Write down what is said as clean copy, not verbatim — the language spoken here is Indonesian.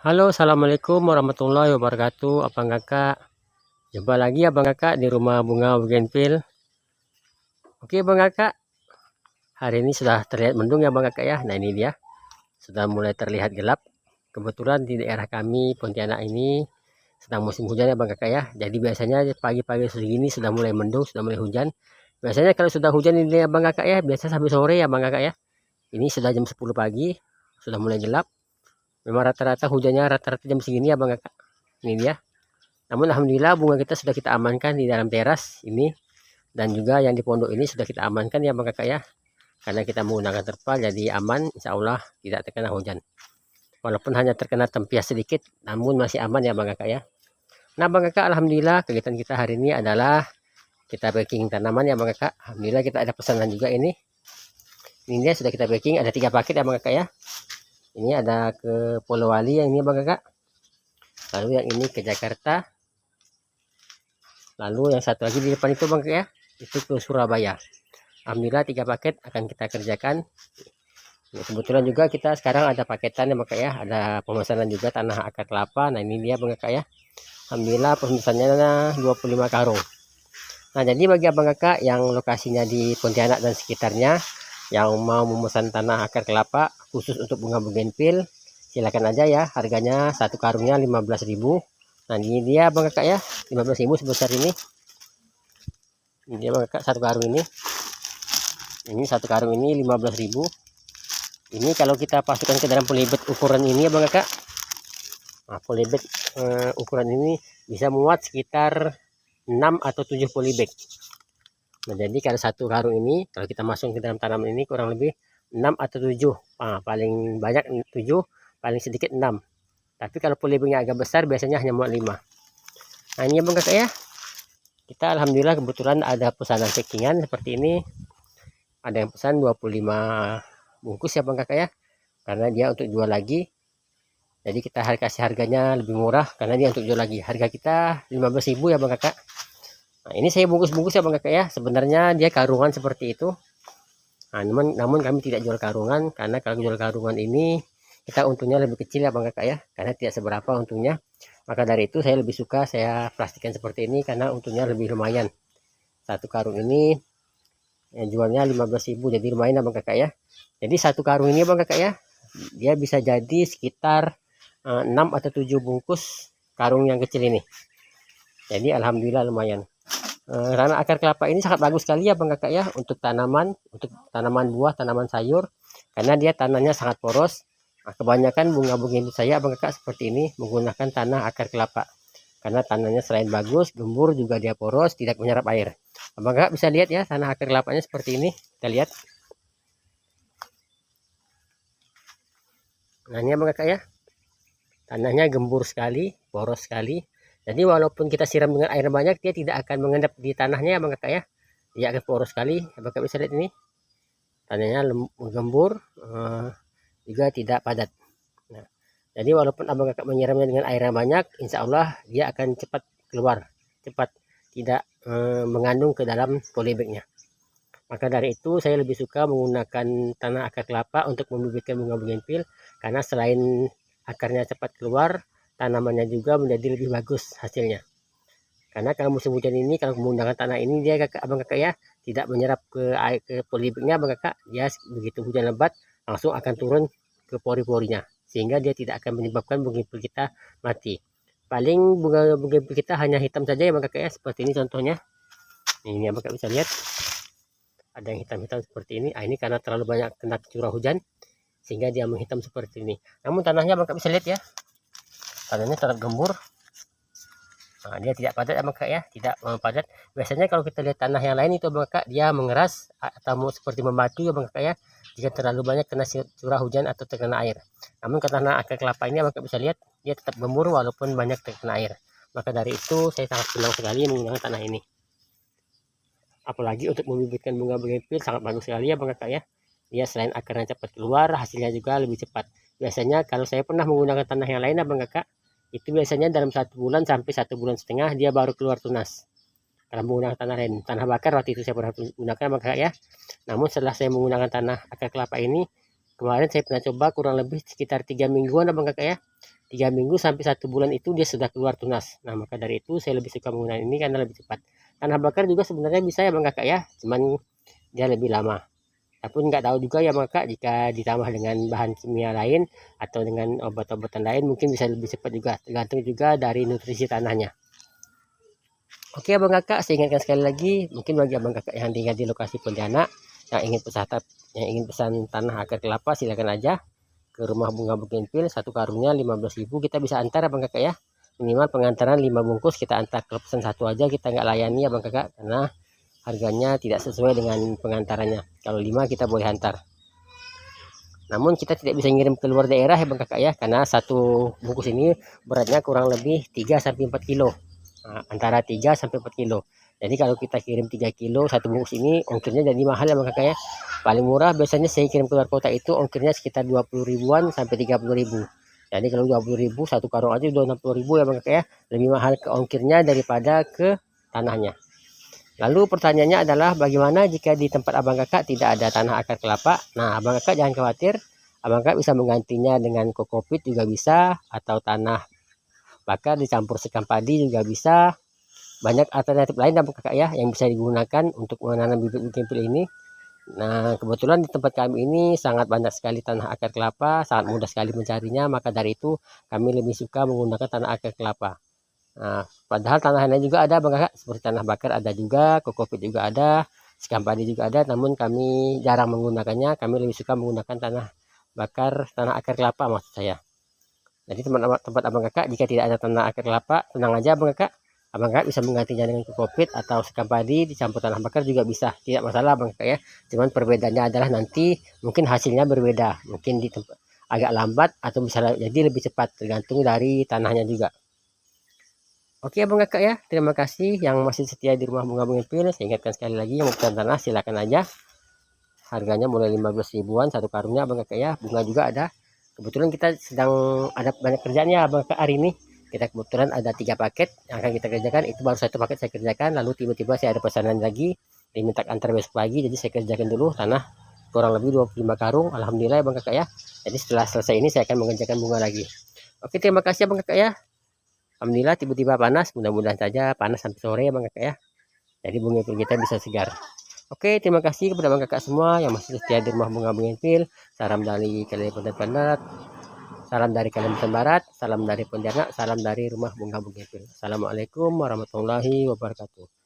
Halo, assalamualaikum warahmatullahi wabarakatuh. Abang kakak, jumpa lagi abang kakak di rumah bunga bougainville. Oke abang kakak, hari ini sudah terlihat mendung ya abang kakak ya. Nah ini dia, sudah mulai terlihat gelap. Kebetulan di daerah kami Pontianak ini sedang musim hujan ya abang kakak ya. Jadi biasanya pagi-pagi segini sudah mulai mendung, sudah mulai hujan. Biasanya kalau sudah hujan ini abang kakak ya, biasa sampai sore ya abang kakak ya. Ini sudah jam 10 pagi, sudah mulai gelap. Memang rata-rata hujannya rata-rata jam segini ya abang kakak. Ini dia. Namun alhamdulillah bunga kita sudah kita amankan di dalam teras ini, dan juga yang di pondok ini sudah kita amankan ya bang kakak ya. Karena kita menggunakan terpal jadi aman, insya Allah tidak terkena hujan. Walaupun hanya terkena tempias sedikit, namun masih aman ya bang kakak ya. Nah bang kakak, alhamdulillah kegiatan kita hari ini adalah kita packing tanaman ya bang kakak. Alhamdulillah kita ada pesanan juga ini. Ini dia sudah kita packing, ada 3 paket ya bang kakak ya. Ini ada ke Polowali yang ini bang kakak. Lalu yang ini ke Jakarta. Lalu yang satu lagi di depan itu bang ya, itu ke Surabaya. Alhamdulillah 3 paket akan kita kerjakan. Nah, kebetulan juga kita sekarang ada paketan ya bang ya, ada pemesanan juga tanah akar kelapa. Nah ini dia bang ya. Alhamdulillah pemesanannya 25 karung. Nah jadi bagi abang kakak yang lokasinya di Pontianak dan sekitarnya, yang mau memesan tanah akar kelapa khusus untuk bunga bougainville, silakan aja ya. Harganya satu karungnya 15.000. Nah ini dia bang kakak ya, 15.000 sebesar ini. Ini dia bang kakak, satu karung ini. Ini satu karung ini 15.000. Ini kalau kita masukkan ke dalam polybag ukuran ini ya bang kakak. Nah, polybag ukuran ini bisa muat sekitar 6 atau 7 polybag. Nah jadi kalau satu karung ini, kalau kita masuk ke dalam tanaman ini kurang lebih 6 atau 7. Nah, paling banyak 7, paling sedikit 6. Tapi kalau polybagnya agak besar biasanya hanya muat 5. Nah ini ya bang kakak ya, kita alhamdulillah kebetulan ada pesanan packingan seperti ini. Ada yang pesan 25 bungkus ya bang kakak ya, karena dia untuk jual lagi. Jadi kita kasih harganya lebih murah karena dia untuk jual lagi. Harga kita 15.000 ya bang kakak. Nah ini saya bungkus-bungkus ya bang kakak ya, sebenarnya dia karungan seperti itu. Nah, namun kami tidak jual karungan, karena kalau jual karungan ini kita untungnya lebih kecil ya bang kakak ya, karena tidak seberapa untungnya. Maka dari itu saya lebih suka saya plastikan seperti ini karena untungnya lebih lumayan. Satu karung ini jualnya 15.000, jadi lumayan ya bang kakak ya. Jadi satu karung ini bang kakak ya, dia bisa jadi sekitar 6 atau 7 bungkus karung yang kecil ini. Jadi alhamdulillah lumayan. Karena akar kelapa ini sangat bagus sekali ya bang kakak ya, untuk tanaman buah, tanaman sayur, karena dia tanahnya sangat poros. Nah, kebanyakan bunga bougainville saya bang kakak seperti ini menggunakan tanah akar kelapa, karena tanahnya selain bagus, gembur, juga dia poros, tidak menyerap air. Abang kakak bisa lihat ya, tanah akar kelapanya seperti ini. Kita lihat. Nah ini abang kakak ya, tanahnya gembur sekali, poros sekali. Jadi walaupun kita siram dengan air banyak, dia tidak akan mengendap di tanahnya abang kakak ya. Dia akan poros sekali. Abang kakak bisa lihat ini. Tanahnya gembur, juga tidak padat. Nah, jadi walaupun abang kakak menyiramnya dengan air yang banyak, insya Allah dia akan cepat keluar, cepat tidak mengandung ke dalam polybagnya. Maka dari itu saya lebih suka menggunakan tanah akar kelapa untuk membibitkan bunga bougainville, karena selain akarnya cepat keluar, tanamannya juga menjadi lebih bagus hasilnya. Karena kalau musim hujan ini, kalau menggunakan tanah ini, dia abang kakak ya, tidak menyerap ke air, ke polybagnya abang kakak. Dia begitu hujan lebat langsung akan turun ke pori-porinya, sehingga dia tidak akan menyebabkan bougainville kita mati. Paling bunga bougainville kita hanya hitam saja ya abang kakak ya, seperti ini contohnya. Ini abang kakak bisa lihat, ada yang hitam-hitam seperti ini. Ini karena terlalu banyak kena curah hujan sehingga dia menghitam seperti ini. Namun tanahnya abang bisa lihat ya, tanahnya sangat gembur. Nah, dia tidak padat abang ya, tidak padat. Biasanya kalau kita lihat tanah yang lain itu abang dia mengeras atau seperti membatu ya abang ya, jika terlalu banyak kena curah hujan atau terkena air. Namun ke tanah akar kelapa ini abang bisa lihat, dia tetap gembur walaupun banyak terkena air. Maka dari itu saya sangat senang sekali menggunakan tanah ini. Apalagi untuk membibitkan bunga bougainville sangat bagus sekali ya bang ya. Dia selain akarnya cepat keluar, hasilnya juga lebih cepat. Biasanya kalau saya pernah menggunakan tanah yang lain bang kakak, itu biasanya dalam 1 bulan sampai 1,5 bulan dia baru keluar tunas. Kalau menggunakan tanah lain, tanah bakar waktu itu saya pernah gunakan bang kakak ya. Namun setelah saya menggunakan tanah akar kelapa ini, kemarin saya pernah coba kurang lebih sekitar 3 mingguan bang kakak ya. 3 minggu sampai 1 bulan itu dia sudah keluar tunas. Nah, maka dari itu saya lebih suka menggunakan ini karena lebih cepat. Tanah bakar juga sebenarnya bisa ya Bang Kakak ya, cuman dia lebih lama. Tapi nggak tahu juga ya Bang Kakak, jika ditambah dengan bahan kimia lain atau dengan obat-obatan lain mungkin bisa lebih cepat juga, tergantung juga dari nutrisi tanahnya. Oke Abang Kakak, saya ingatkan sekali lagi, mungkin bagi Abang Kakak yang tinggal di lokasi Pontianak yang ingin pesan tanah akar kelapa, silakan aja ke rumah bunga Bougainville. Satu karungnya 15.000, kita bisa antar Abang Kakak ya. Minimal pengantaran 5 bungkus kita antar. Kalau pesan satu aja kita nggak layani Abang Kakak, karena harganya tidak sesuai dengan pengantarannya. Kalau 5 kita boleh antar. Namun kita tidak bisa ngirim ke luar daerah ya Bang Kakak ya, karena satu bungkus ini beratnya kurang lebih 3-4 kilo. Nah, antara 3-4 kilo. Jadi kalau kita kirim 3 kilo satu bungkus ini, ongkirnya jadi mahal ya Bang Kakak ya. Paling murah biasanya saya kirim keluar kota itu ongkirnya sekitar 20 ribuan sampai 30 ribu. Jadi kalau 20 ribu satu karung aja udah 60 ribu ya Bang Kakak ya. Lebih mahal ke ongkirnya daripada ke tanahnya. Lalu pertanyaannya adalah bagaimana jika di tempat Abang Kakak tidak ada tanah akar kelapa? Nah, Abang Kakak jangan khawatir. Abang Kakak bisa menggantinya dengan kokopit juga bisa, atau tanah bakar dicampur sekam padi juga bisa. Banyak alternatif lain Abang Kakak ya yang bisa digunakan untuk menanam bibit bougainville ini. Nah, kebetulan di tempat kami ini sangat banyak sekali tanah akar kelapa, sangat mudah sekali mencarinya, maka dari itu kami lebih suka menggunakan tanah akar kelapa. Nah, padahal tanah lain juga ada Bang Kakak, seperti tanah bakar ada juga, kokopit juga ada, sekam padi juga ada, namun kami jarang menggunakannya. Kami lebih suka menggunakan tanah bakar, tanah akar kelapa maksud saya. Jadi tempat Abang Kakak jika tidak ada tanah akar kelapa, tenang aja Abang Kakak. Abang Kakak bisa menggantinya dengan kokopit atau sekam padi dicampur tanah bakar juga bisa, tidak masalah Abang Kakak ya. Cuman perbedaannya adalah nanti mungkin hasilnya berbeda, mungkin di tempat agak lambat atau bisa jadi lebih cepat, tergantung dari tanahnya juga. Oke Abang Kakak ya, terima kasih yang masih setia di rumah bunga Bougainville. Saya ingatkan sekali lagi, yang mau pesan tanah silakan aja. Harganya mulai 15 ribuan satu karungnya Abang Kakak ya. Bunga juga ada. Kebetulan kita sedang ada banyak kerjaannya Abang Kakak hari ini. Kita kebetulan ada 3 paket yang akan kita kerjakan. Itu baru 1 paket saya kerjakan, lalu tiba-tiba saya ada pesanan lagi diminta antar besok pagi, jadi saya kerjakan dulu tanah kurang lebih 25 karung. Alhamdulillah ya Bang Kakak ya. Jadi setelah selesai ini saya akan mengerjakan bunga lagi. Oke, terima kasih Bang Kakak ya. Alhamdulillah tiba-tiba panas, mudah-mudahan saja panas sampai sore ya Bang Kakak ya. Jadi bunga kita bisa segar. Oke, terima kasih kepada Bang Kakak semua yang masih setia di rumah bunga Bougainville. Salam dari Kalimantan Barat, salam dari Kalimantan Barat, salam dari Pontianak, salam dari rumah bunga Bougainville. Assalamualaikum warahmatullahi wabarakatuh.